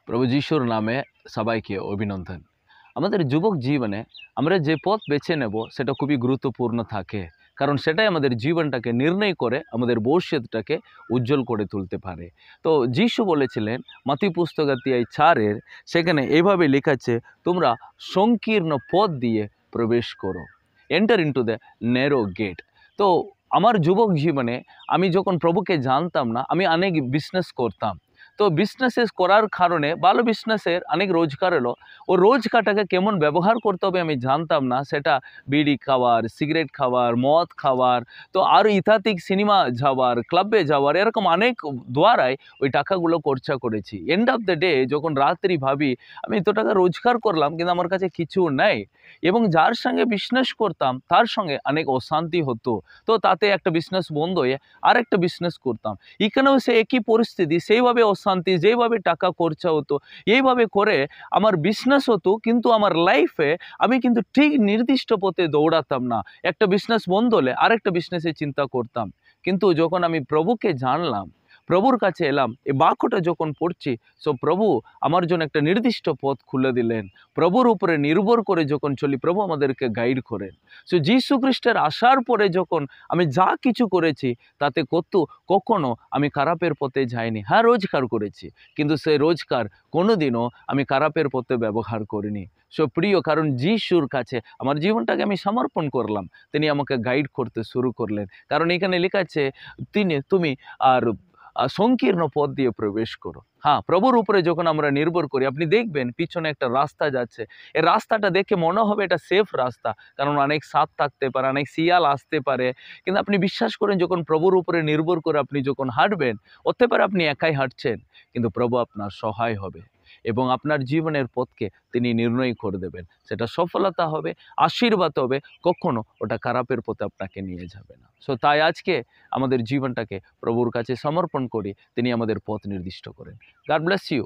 প্রভু যিশুর নামে সবাইকে অভিনন্দন। আমাদের যুবক জীবনে আমরা যে পথ বেছে নেব সেটা খুবই গুরুত্বপূর্ণ থাকে, কারণ সেটাই আমাদের জীবনটাকে নির্ণয় করে, আমাদের ভবিষ্যৎটাকে উজ্জ্বল করে তুলতে পারে। তো যিশু বলেছিলেন মাতি পুস্তক 4 সেখানে এইভাবে লেখা আছে, তোমরা সংকীর্ণ পথ দিয়ে প্রবেশ করো, enter into the narrow gate. তো আমার যুবক জীবনে আমি যখন প্রভুকে জানতাম না, আমি অনেক বিজনেস করতাম। তো বিজনেসেস করার কারণে ভালো বিজনেসের অনেক রোজগার এলো, ও রোজগারটাকে কেমন ব্যবহার করতে হবে আমি জানতাম না। সেটা বিড়ি খাওয়ার, সিগারেট খাওয়ার, মদ খাওয়ার, তো আরও ইত্যাদিক সিনেমা যাওয়ার, ক্লাবে যাওয়ার, এরকম অনেক দ্বারাই ওই টাকাগুলো খরচা করেছি। এন্ড অফ দ্য ডে যখন রাত্রি ভাবি আমি এত টাকা রোজগার করলাম কিন্তু আমার কাছে কিছু নেই, এবং যার সঙ্গে বিজনেস করতাম তার সঙ্গে অনেক অশান্তি হতো। তো তাতে একটা বিজনেস বন্ধ হয়ে আরেকটা বিজনেস করতাম, এখানেও সে একই পরিস্থিতি, সেইভাবে অশান্তি, যেভাবে টাকা খরচা হতো, এইভাবে করে আমার বিজনেস হতো, কিন্তু আমার লাইফে আমি কিন্তু ঠিক নির্দিষ্ট পথে দৌড়াতাম না। একটা বিজনেস বন্ধ হলে আরেকটা বিজনেসে চিন্তা করতাম। কিন্তু যখন আমি প্রভুকে জানলাম, প্রভুর কাছে এলাম, এই বাক্যটা যখন পড়ছি, সো প্রভু আমার জন্য একটা নির্দিষ্ট পথ খুলে দিলেন। প্রভুর উপরে নির্ভর করে যখন চলি, প্রভু আমাদেরকে গাইড করেন। সো যীশু খ্রিস্টের আসার পরে যখন আমি যা কিছু করেছি তাতে কখনো আমি খারাপের পথে যাইনি। হ্যাঁ, রোজগার করেছি, কিন্তু সেই রোজগার কোনোদিনও আমি খারাপের পথে ব্যবহার করিনি। সো প্রিয়, কারণ যিশুর কাছে আমার জীবনটাকে আমি সমর্পণ করলাম, তিনি আমাকে গাইড করতে শুরু করলেন। কারণ এখানে লেখা আছে তুমি আর সংকীর্ণ পথ দিয়ে প্রবেশ করো। হ্যাঁ, প্রভুর উপরে যখন আমরা নির্ভর করি, আপনি দেখবেন পিছনে একটা রাস্তা যাচ্ছে, এই রাস্তাটা দেখে মনে হবে এটা সেফ রাস্তা, কারণ অনেক সাপ থাকতে পারে, অনেক শিয়াল আসতে পারে। কিন্তু আপনি বিশ্বাস করেন, যখন প্রভুর উপরে নির্ভর করে আপনি যখন হাঁটবেন, হতে পারে আপনি একাই হাঁটছেন, কিন্তু প্রভু আপনার সহায় হবে এবং আপনার জীবনের পথকে তিনি নির্ণয় করে দেবেন। সেটা সফলতা হবে, আশীর্বাদ হবে, কখনো ওটা খারাপের পথে আপনাকে নিয়ে যাবে না। সো তাই আজকে আমাদের জীবনটাকে প্রভুর কাছে সমর্পণ করি, তিনি আমাদের পথ নির্দিষ্ট করেন। God bless you.